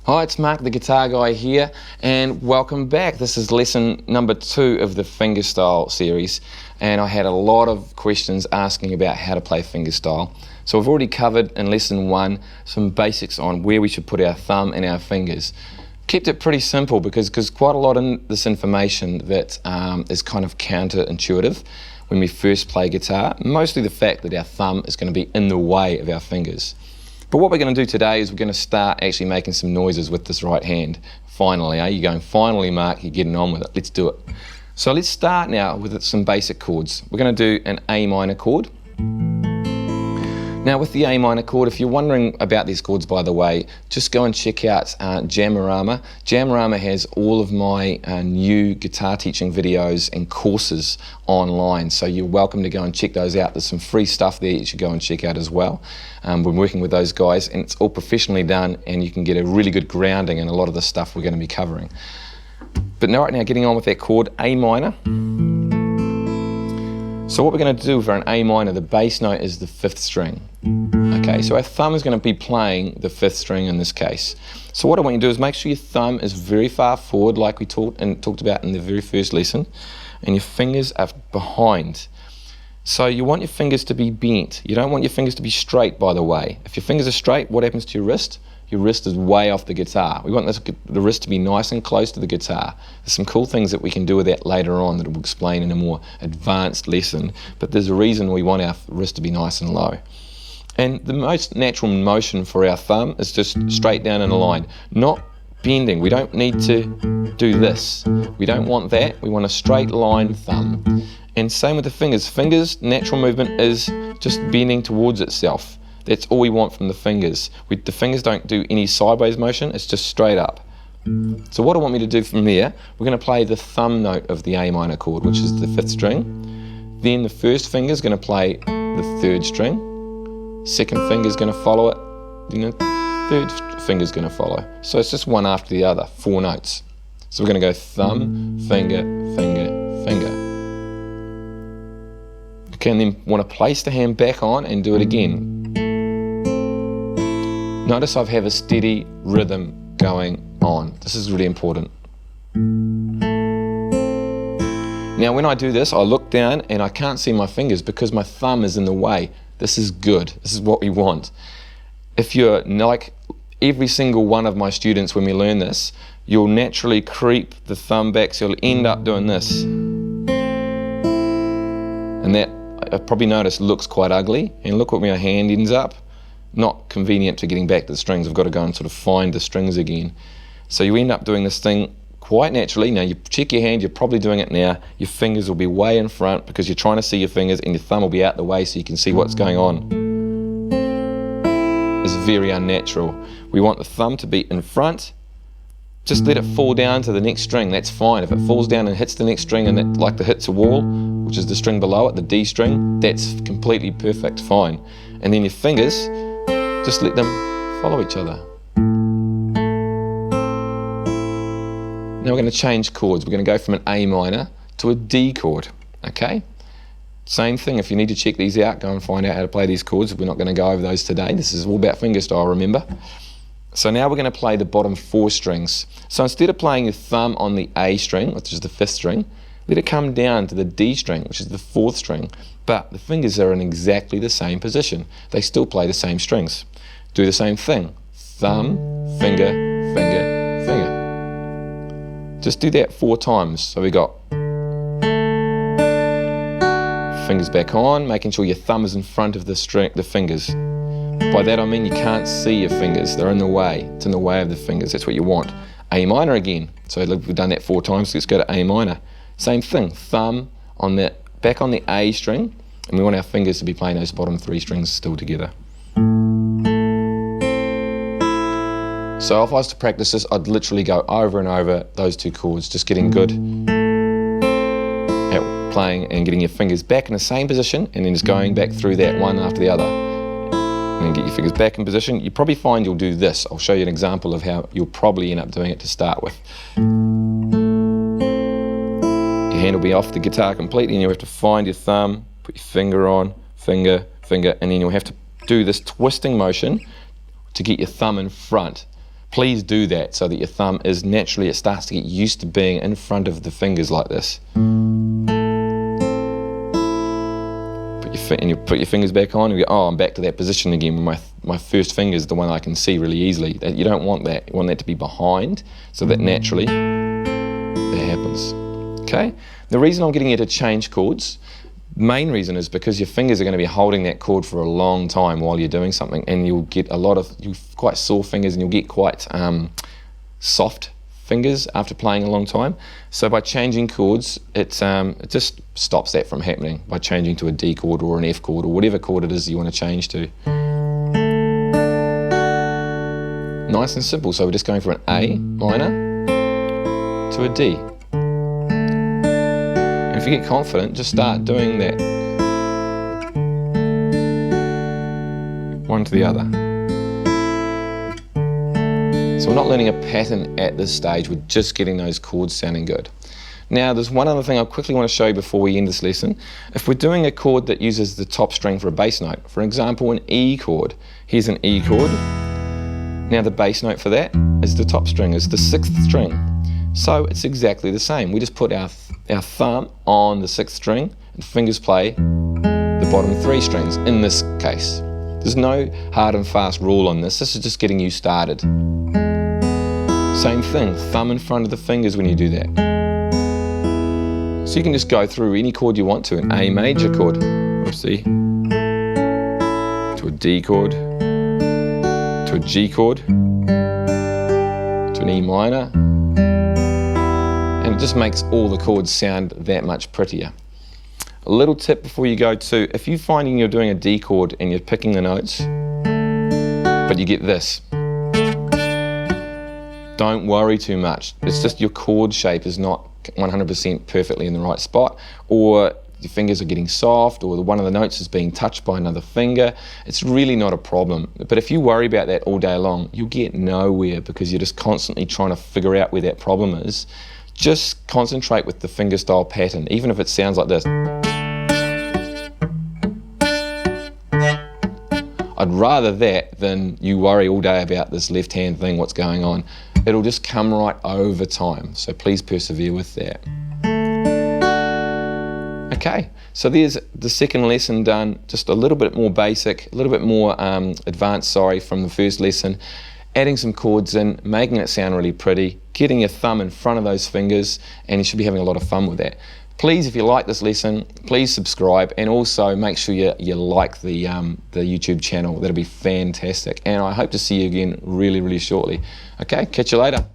Hi, it's Mark the Guitar Guy here, and welcome back. This is lesson number 2 of the Fingerstyle series, and I had a lot of questions asking about how to play fingerstyle. So I've already covered in lesson 1 some basics on where we should put our thumb and our fingers. Kept it pretty simple because quite a lot in this information that is kind of counterintuitive when we first play guitar, mostly the fact that our thumb is going to be in the way of our fingers. But what we're going to do today is we're going to start actually making some noises with this right hand. Finally, you're going, finally Mark, you're getting on with it, let's do it. So let's start now with some basic chords. We're going to do an A minor chord. Now with the A minor chord, if you're wondering about these chords, by the way, just go and check out JAMORAMA. JAMORAMA has all of my new guitar teaching videos and courses online, so you're welcome to go and check those out. There's some free stuff there you should go and check out as well. We're working with those guys and it's all professionally done, and you can get a really good grounding in a lot of the stuff we're going to be covering. But right now, getting on with that chord, A minor. So what we're going to do for an A minor, the bass note is the 5th string. Okay, so our thumb is going to be playing the 5th string in this case. So what I want you to do is make sure your thumb is very far forward, like we talked about in the very first lesson, and your fingers are behind. So you want your fingers to be bent. You don't want your fingers to be straight, by the way. If your fingers are straight, what happens to your wrist? Your wrist is way off the guitar. We want the wrist to be nice and close to the guitar. There's some cool things that we can do with that later on that we'll explain in a more advanced lesson, but there's a reason we want our wrist to be nice and low. And the most natural motion for our thumb is just straight down in a line, not bending. We don't need to do this. We don't want that. We want a straight line thumb. And same with the fingers. Fingers, natural movement is just bending towards itself. That's all we want from the fingers. The fingers don't do any sideways motion, it's just straight up. So what I want me to do from there, we're going to play the thumb note of the A minor chord, which is the 5th string. Then the first finger is going to play the 3rd string. Second finger is going to follow it. Then the 3rd finger is going to follow. So it's just one after the other, 4 notes. So we're going to go thumb, finger, finger, finger. Okay, and then want to place the hand back on and do it again. Notice I have a steady rhythm going on. This is really important. Now when I do this, I look down and I can't see my fingers because my thumb is in the way. This is good. This is what we want. If you're like every single one of my students when we learn this, you'll naturally creep the thumb back, so you'll end up doing this. And that, I probably noticed, looks quite ugly. And look where my hand ends up. Not convenient to getting back to the strings. I've got to go and sort of find the strings again. So you end up doing this thing quite naturally. Now you check your hand, you're probably doing it now. Your fingers will be way in front because you're trying to see your fingers, and your thumb will be out the way so you can see what's going on. It's very unnatural. We want the thumb to be in front. Just let it fall down to the next string, that's fine. If it falls down and hits the next string and it like hits a wall, which is the string below it, the D string, that's completely perfect, fine. And then your fingers, just let them follow each other. Now we're going to change chords. We're going to go from an A minor to a D chord, okay? Same thing, if you need to check these out, go and find out how to play these chords. We're not going to go over those today. This is all about fingerstyle, remember? So now we're going to play the bottom 4 strings. So instead of playing your thumb on the A string, which is the 5th string, let it come down to the D string, which is the 4th string. But the fingers are in exactly the same position. They still play the same strings. Do the same thing. Thumb, finger, finger, finger. Just do that 4 times. So we got fingers back on, making sure your thumb is in front of the fingers. By that I mean you can't see your fingers. They're in the way. It's in the way of the fingers. That's what you want. A minor again. So we've done that 4 times. Let's go to A minor. Same thing. Thumb on back on the A string, and we want our fingers to be playing those bottom 3 strings still together. So if I was to practice this, I'd literally go over and over those 2 chords, just getting good at playing and getting your fingers back in the same position, and then just going back through that one after the other. And then get your fingers back in position. You probably find you'll do this. I'll show you an example of how you'll probably end up doing it to start with. Your hand will be off the guitar completely, and you'll have to find your thumb, put your finger on, finger, finger, and then you'll have to do this twisting motion to get your thumb in front. Please do that so that your thumb is naturally, it starts to get used to being in front of the fingers like this. And you put your fingers back on and you go, oh, I'm back to that position again where my first finger is the one I can see really easily. You don't want that. You want that to be behind so that naturally that happens. Okay? The reason I'm getting you to change chords, main reason is because your fingers are going to be holding that chord for a long time while you're doing something, and you'll get quite sore fingers, and you'll get quite soft fingers after playing a long time. So by changing chords, it just stops that from happening by changing to a D chord or an F chord or whatever chord it is you want to change to. Nice and simple. So we're just going from an A minor to a D. And if you get confident, just start doing that. One to the other. So we're not learning a pattern at this stage, we're just getting those chords sounding good. Now there's one other thing I quickly want to show you before we end this lesson. If we're doing a chord that uses the top string for a bass note, for example an E chord, here's an E chord. Now the bass note for that is the top string, is the 6th string. So it's exactly the same. We just put our thumb on the 6th string and fingers play the bottom 3 strings in this case. There's no hard and fast rule on this. This is just getting you started. Same thing, thumb in front of the fingers when you do that. So you can just go through any chord you want to, an A major chord, oopsie, to a D chord, to a G chord, to an E minor, and it just makes all the chords sound that much prettier. A little tip before you go too, if you're finding you're doing a D chord and you're picking the notes, but you get this, don't worry too much. It's just your chord shape is not 100% perfectly in the right spot, or your fingers are getting soft, or one of the notes is being touched by another finger. It's really not a problem. But if you worry about that all day long, you'll get nowhere because you're just constantly trying to figure out where that problem is. Just concentrate with the fingerstyle pattern, even if it sounds like this. I'd rather that than you worry all day about this left hand thing, what's going on. It'll just come right over time, so please persevere with that. Okay, so there's the second lesson done, just a little bit more basic, a little bit more advanced, from the first lesson. Adding some chords in, making it sound really pretty, getting your thumb in front of those fingers, and you should be having a lot of fun with that. Please, if you like this lesson, please subscribe, and also make sure you like the YouTube channel. That'll be fantastic. And I hope to see you again really, really shortly. Okay, catch you later.